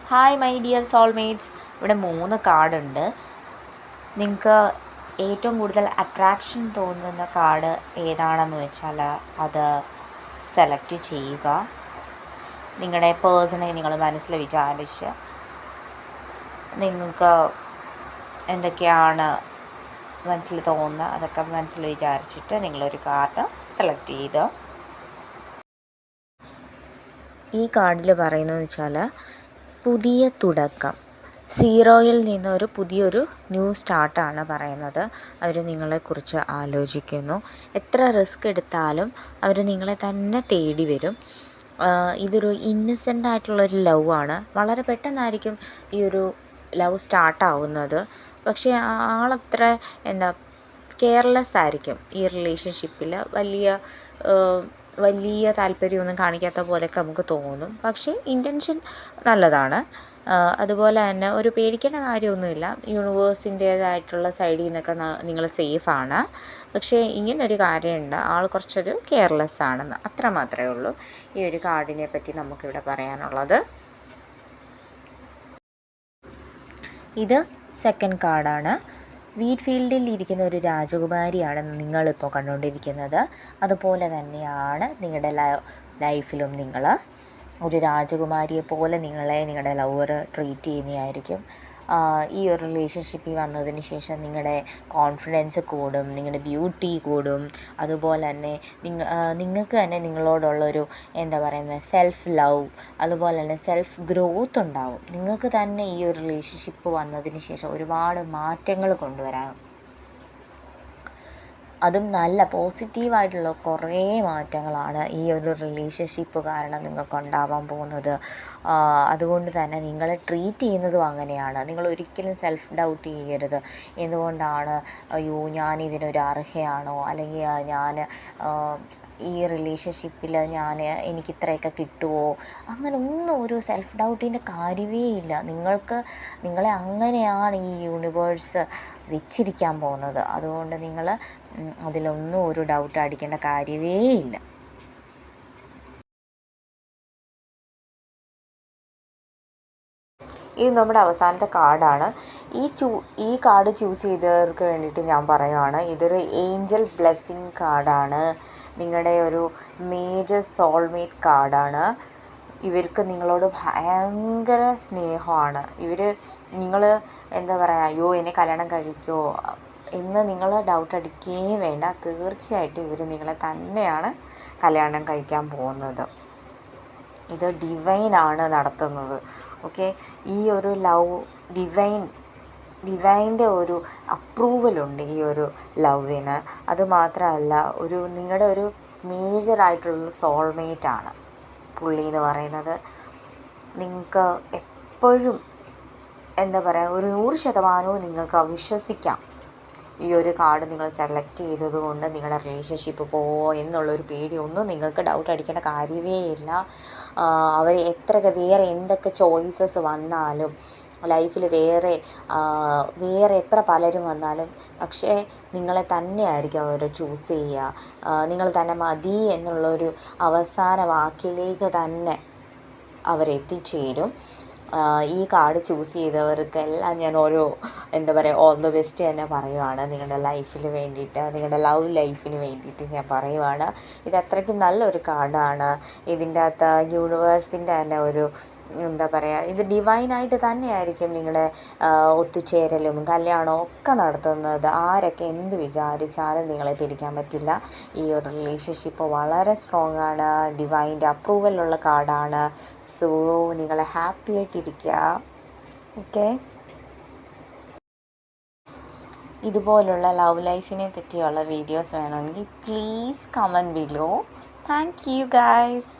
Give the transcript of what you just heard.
Hi my dear soulmates. ഇവിടെ 3 കാർഡുണ്ട്. നിങ്ങൾക്ക് ഏറ്റവും കൂടുതൽ അട്രാക്ഷൻ തോന്നുന്ന കാർഡ് ഏതാണെന്ന് വെച്ചാൽ അത് സെലക്ട് ചെയ്യുക. നിങ്ങളുടെ പേഴ്സണെ നിങ്ങൾ മനസ്സിൽ വിചാരിച്ച് നിങ്ങൾക്ക് എന്തൊക്കെയാണ് മനസ്സിൽ തോന്നുന്നത് അതൊക്കെ മനസ്സിൽ വിചാരിച്ചിട്ട് നിങ്ങളൊരു കാർഡ് സെലക്ട് ചെയ്ത് ഈ കാർഡിൽ പറയുന്നതെന്ന് വെച്ചാൽ പുതിയ തുടക്കം, സീറോയിൽ നിന്നൊരു പുതിയൊരു ന്യൂ സ്റ്റാർട്ടാണ് പറയുന്നത്. അവർ നിങ്ങളെക്കുറിച്ച് ആലോചിക്കുന്നു. എത്ര റിസ്ക് എടുത്താലും അവർ നിങ്ങളെ തന്നെ തേടി വരും. ഇതൊരു ഇന്നസെൻ്റ് ആയിട്ടുള്ളൊരു ലവ് ആണ്. വളരെ പെട്ടെന്നായിരിക്കും ഈ ഒരു ലവ് സ്റ്റാർട്ടാവുന്നത്. പക്ഷേ ആളത്ര കെയർലെസ് ആയിരിക്കും. ഈ റിലേഷൻഷിപ്പിൽ വലിയ താല്പര്യമൊന്നും കാണിക്കാത്ത പോലെയൊക്കെ നമുക്ക് തോന്നും. പക്ഷേ ഇൻറ്റൻഷൻ നല്ലതാണ്. അതുപോലെ തന്നെ ഒരു പേടിക്കേണ്ട കാര്യമൊന്നുമില്ല. യൂണിവേഴ്സിൻ്റേതായിട്ടുള്ള സൈഡിൽ നിന്നൊക്കെ നിങ്ങൾ സേഫാണ്. പക്ഷേ ഇങ്ങനൊരു കാര്യമുണ്ട്, ആൾ കുറച്ചൊരു കെയർലെസ് ആണെന്ന്, അത്ര മാത്രമേ ഉള്ളൂ ഈ ഒരു കാർഡിനെ പറ്റി നമുക്കിവിടെ പറയാനുള്ളത്. ഇത് സെക്കൻഡ് കാർഡാണ്. വീറ്റ്ഫീൽഡിൽ ഇരിക്കുന്ന ഒരു രാജകുമാരിയാണ് നിങ്ങളിപ്പോൾ കണ്ടുകൊണ്ടിരിക്കുന്നത്. അതുപോലെ തന്നെയാണ് നിങ്ങളുടെ ലൈഫിലും നിങ്ങൾ ഒരു രാജകുമാരിയെ പോലെ നിങ്ങളെ നിങ്ങളുടെ ലവർ ട്രീറ്റ് ചെയ്യുന്നതായിരിക്കും. ഈ ഒരു റിലേഷൻഷിപ്പിൽ വന്നതിന് ശേഷം നിങ്ങളുടെ കോൺഫിഡൻസ് കൂടും, നിങ്ങളുടെ ബ്യൂട്ടി കൂടും. അതുപോലെ തന്നെ നിങ്ങൾക്ക് തന്നെ നിങ്ങളോടുള്ളൊരു സെൽഫ് ലവ്, അതുപോലെ തന്നെ സെൽഫ് ഗ്രോത്ത് ഉണ്ടാവും. നിങ്ങൾക്ക് തന്നെ ഈ ഒരു റിലേഷൻഷിപ്പ് വന്നതിന് ശേഷം ഒരുപാട് മാറ്റങ്ങൾ കൊണ്ടുവരാം. അതും നല്ല പോസിറ്റീവായിട്ടുള്ള കുറേ മാറ്റങ്ങളാണ് ഈ ഒരു റിലേഷൻഷിപ്പ് കാരണം നിങ്ങൾക്ക് ഉണ്ടാവാൻ പോകുന്നത്. അതുകൊണ്ട് തന്നെ നിങ്ങളെ ട്രീറ്റ് ചെയ്യുന്നതും അങ്ങനെയാണ്. നിങ്ങൾ ഒരിക്കലും സെൽഫ് ഡൗട്ട് ചെയ്യരുത്. എന്തുകൊണ്ടാണ്, അയ്യോ ഞാനിതിനൊരു അർഹയാണോ, അല്ലെങ്കിൽ ഞാൻ ഈ റിലേഷൻഷിപ്പിൽ എനിക്കിത്രയൊക്കെ കിട്ടുമോ, അങ്ങനൊന്നും ഒരു സെൽഫ് ഡൗട്ടിൻ്റെ കാര്യമേ ഇല്ല. നിങ്ങളെ അങ്ങനെയാണ് ഈ യൂണിവേഴ്സ് വെച്ചിരിക്കാൻ പോകുന്നത്. അതുകൊണ്ട് നിങ്ങൾ അതിലൊന്നും ഒരു ഡൗട്ട് അടിക്കേണ്ട കാര്യമേ ഇല്ല. ഇത് നമ്മുടെ അവസാനത്തെ കാർഡാണ്. ഈ കാർഡ് ചൂസ് ചെയ്തവർക്ക് വേണ്ടിയിട്ട് ഞാൻ പറയുവാണ്, ഇതൊരു ഏഞ്ചൽ ബ്ലെസ്സിങ് കാർഡാണ്. നിങ്ങളുടെ ഒരു മേജർ സോൾമേറ്റ് കാർഡാണ്. ഇവർക്ക് നിങ്ങളോട് ഭയങ്കര സ്നേഹമാണ്. നിങ്ങൾ അയ്യോ എന്നെ കല്യാണം കഴിക്കുമോ എന്ന് നിങ്ങൾ ഡൗട്ട് അടിക്കുകയും വേണ്ട. തീർച്ചയായിട്ടും ഇവർ നിങ്ങളെ തന്നെയാണ് കല്യാണം കഴിക്കാൻ പോകുന്നത്. ഇത് ഡിവൈനാണ് നടത്തുന്നത്. ഓക്കെ, ഈ ഒരു ലവ് ഡിവൈൻ്റെ ഒരു അപ്രൂവലുണ്ട് ഈ ഒരു ലവിന്. അതുമാത്രമല്ല, നിങ്ങളുടെ ഒരു മേജറായിട്ടുള്ള സോൾമേറ്റാണ് പുള്ളി എന്ന് പറയുന്നത്. നിങ്ങൾക്ക് എപ്പോഴും ഒരു 100% നിങ്ങൾക്ക് വിശ്വസിക്കാം. ഈ ഒരു കാർഡ് നിങ്ങൾ സെലക്ട് ചെയ്തത് കൊണ്ട് നിങ്ങളുടെ റിലേഷൻഷിപ്പ് പോവോ എന്നുള്ളൊരു പേടിയൊന്നും നിങ്ങൾക്ക് ഡൗട്ട് അടിക്കേണ്ട കാര്യമേ ഇല്ല. അവർ വേറെ എന്തൊക്കെ ചോയ്സസ് വന്നാലും ലൈഫിൽ വേറെ എത്ര പലരും വന്നാലും പക്ഷേ നിങ്ങളെ തന്നെയായിരിക്കും അവർ ചൂസ് ചെയ്യുക. നിങ്ങൾ തന്നെ മതി എന്നുള്ളൊരു അവസാന വാക്കിലേക്ക് തന്നെ അവരെത്തിച്ചേരും. ഈ കാർഡ് ചൂസ് ചെയ്തവർക്കെല്ലാം ഞാൻ ഓൾ ദ ബെസ്റ്റ് തന്നെ പറയുവാണ്. നിങ്ങളുടെ ലൈഫിന് വേണ്ടിയിട്ട്, നിങ്ങളുടെ ലവ് ലൈഫിന് വേണ്ടിയിട്ട് ഞാൻ പറയുവാണ്. ഇത് അത്രയ്ക്കും നല്ലൊരു കാർഡാണ്. ഇതിൻ്റെ അകത്ത് യൂണിവേഴ്സിൻ്റെ തന്നെ ഇത് ഡിവൈനായിട്ട് തന്നെയായിരിക്കും നിങ്ങളുടെ ഒത്തുചേരലും കല്യാണവും ഒക്കെ നടത്തുന്നത്. ആരൊക്കെ എന്ത് വിചാരിച്ചാലും നിങ്ങളെ പിരിക്കാൻ പറ്റില്ല. ഈ ഒരു റിലേഷൻഷിപ്പ് വളരെ സ്ട്രോങ് ആണ്. ഡിവൈൻ്റെ അപ്രൂവലുള്ള കാർഡാണ്. സോ നിങ്ങൾ ഹാപ്പി ആയിട്ടിരിക്കുക. ഓക്കെ, ഇതുപോലുള്ള ലവ് ലൈഫിനെ പറ്റിയുള്ള വീഡിയോസ് വേണമെങ്കിൽ please comment below. Thank you guys.